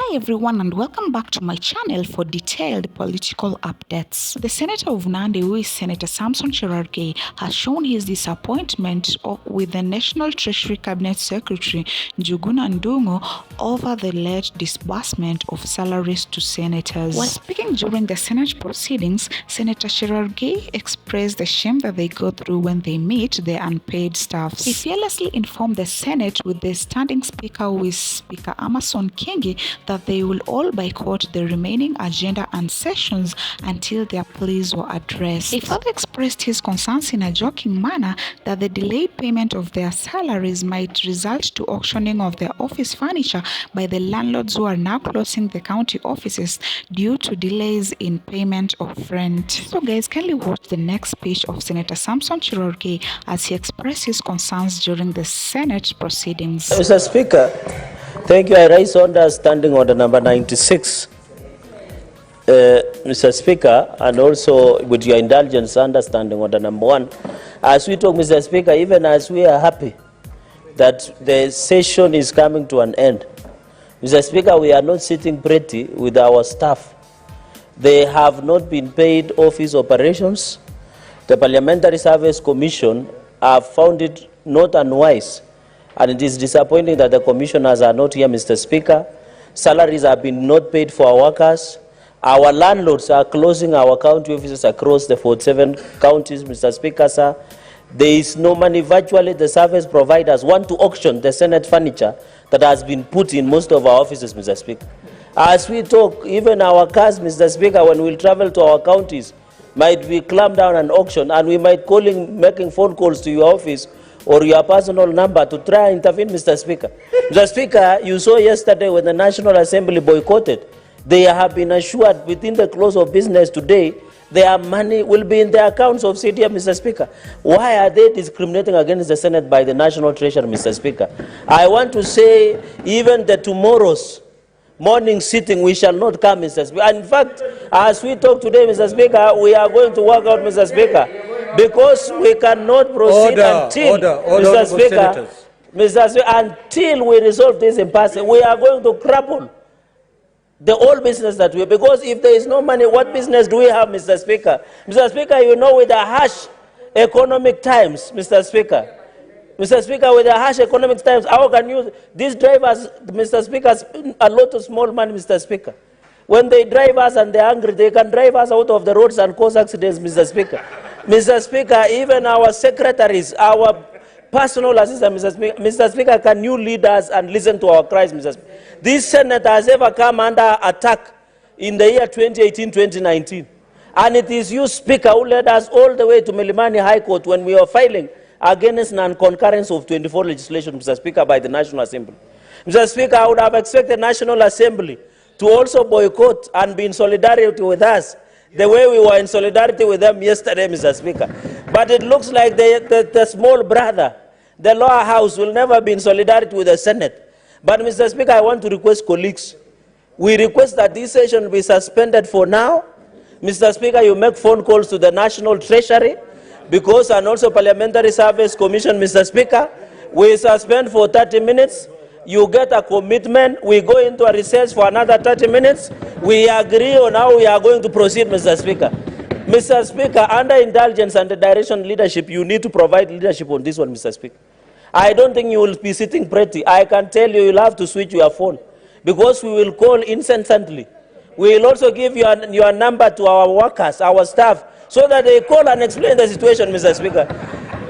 Hi everyone and welcome back to my channel for detailed political updates. The Senator of Nandi, who is Senator Samson CHERARGEI, has shown his disappointment with the National Treasury Cabinet Secretary Njuguna Ndung'u over the late disbursement of salaries to senators. While speaking during the Senate proceedings, Senator CHERARGEI expressed the shame that they go through when they meet their unpaid staffs. He fearlessly informed the Senate with the standing speaker, who is Speaker Amason Kingi, that they will all boycott the remaining agenda and sessions until their pleas were addressed. He further expressed his concerns in a joking manner that the delayed payment of their salaries might result to auctioning of their office furniture by the landlords who are now closing the county offices due to delays in payment of rent. So guys, kindly watch the next speech of Senator Samson CHERARGEI as he expressed his concerns during the Senate proceedings. Mr. Speaker, thank you. I raise under standing order number 96, Mr. Speaker, and also with your indulgence, understanding order number 1. As we talk, Mr. Speaker, even as we are happy that the session is coming to an end, Mr. Speaker, we are not sitting pretty with our staff. They have not been paid office operations. The Parliamentary Service Commission have found it not unwise, and it is disappointing that the commissioners are not here, Mr. Speaker. Salaries have been not paid for our workers. Our landlords are closing our county offices across the 47 counties, Mr. Speaker, sir. There is no money. Virtually, the service providers want to auction the Senate furniture that has been put in most of our offices, Mr. Speaker. As we talk, even our cars, Mr. Speaker, when we travel to our counties, might be clamped down and auctioned, and we might making phone calls to your office or your personal number to try and intervene, Mr. Speaker. Mr. Speaker, you saw yesterday when the National Assembly boycotted, they have been assured within the close of business today, their money will be in the accounts of CDM, Mr. Speaker. Why are they discriminating against the Senate by the National Treasury, Mr. Speaker? I want to say, even the tomorrow's morning sitting, we shall not come, Mr. Speaker. And in fact, as we talk today, Mr. Speaker, we are going to work out, Mr. Speaker, because we cannot proceed until, Mr. Speaker, until we resolve this impasse. We are going to cripple the whole business that we have, because if there is no money, what business do we have, Mr. Speaker? Mr. Speaker, you know, with the harsh economic times, Mr. Speaker, with the harsh economic times, how can you, these drivers, Mr. Speaker, spend a lot of small money, Mr. Speaker. When they drive us and they're angry, they can drive us out of the roads and cause accidents, Mr. Speaker. Mr. Speaker, even our secretaries, our personal assistants, Mr. Speaker, can you lead us and listen to our cries, Mr. Speaker? This Senate has ever come under attack in the year 2018-2019. And it is you, Speaker, who led us all the way to Milimani High Court when we were filing against non-concurrence of 24 legislation, Mr. Speaker, by the National Assembly. Mr. Speaker, I would have expected the National Assembly to also boycott and be in solidarity with us the way we were in solidarity with them yesterday, Mr. Speaker. But it looks like the small brother, the lower house, will never be in solidarity with the Senate. But, Mr. Speaker, I want to request colleagues. We request that this session be suspended for now. Mr. Speaker, you make phone calls to the National Treasury, because, and also Parliamentary Service Commission, Mr. Speaker, we suspend for 30 minutes. You get a commitment. We go into a recess for another 30 minutes. We agree on how we are going to proceed, Mr. Speaker. Mr. Speaker, under indulgence and the direction leadership, you need to provide leadership on this one, Mr. Speaker. I don't think you will be sitting pretty. I can tell you, you'll have to switch your phone, because we will call incessantly. We will also give your number to our workers, our staff, so that they call and explain the situation, Mr. Speaker.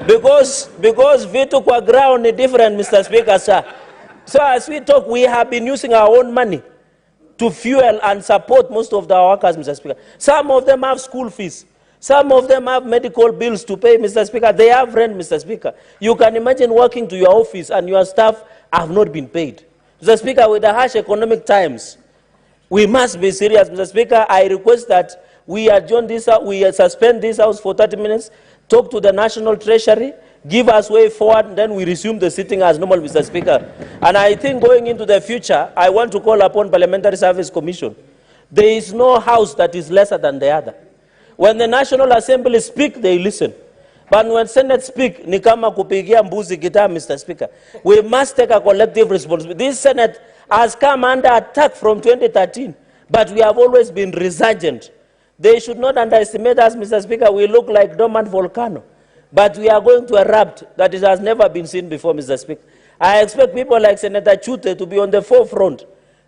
Because vitu kwa ground is different, Mr. Speaker, sir. So as we talk, we have been using our own money to fuel and support most of our workers, Mr. Speaker. Some of them have school fees. Some of them have medical bills to pay, Mr. Speaker. They have rent, Mr. Speaker. You can imagine working to your office and your staff have not been paid. Mr. Speaker, with the harsh economic times, we must be serious, Mr. Speaker. I request that we adjourn this, we suspend this house for 30 minutes, talk to the National Treasury, give us way forward, and then we resume the sitting as normal, Mr. Speaker. And I think going into the future, I want to call upon Parliamentary Service Commission. There is no house that is lesser than the other. When the National Assembly speak, they listen. But when Senate speak, ni kama kupigia mbuzi gitaa, Mr. Speaker. We must take a collective responsibility. This Senate has come under attack from 2013, but we have always been resurgent. They should not underestimate us, Mr. Speaker. We look like dormant volcano, but we are going to erupt that it has never been seen before, Mr. Speaker. I expect people like Senator Chute to be on the forefront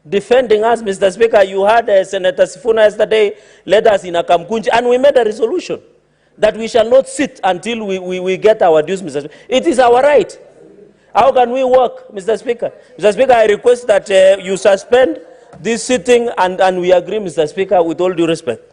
defending us, Mr. Speaker. You had Senator Sifuna yesterday led us in a Kamkunji, and we made a resolution that we shall not sit until we get our dues, Mr. Speaker. It is our right. How can we work, Mr. Speaker? Mr. Speaker, I request that you suspend this sitting and we agree, Mr. Speaker, with all due respect.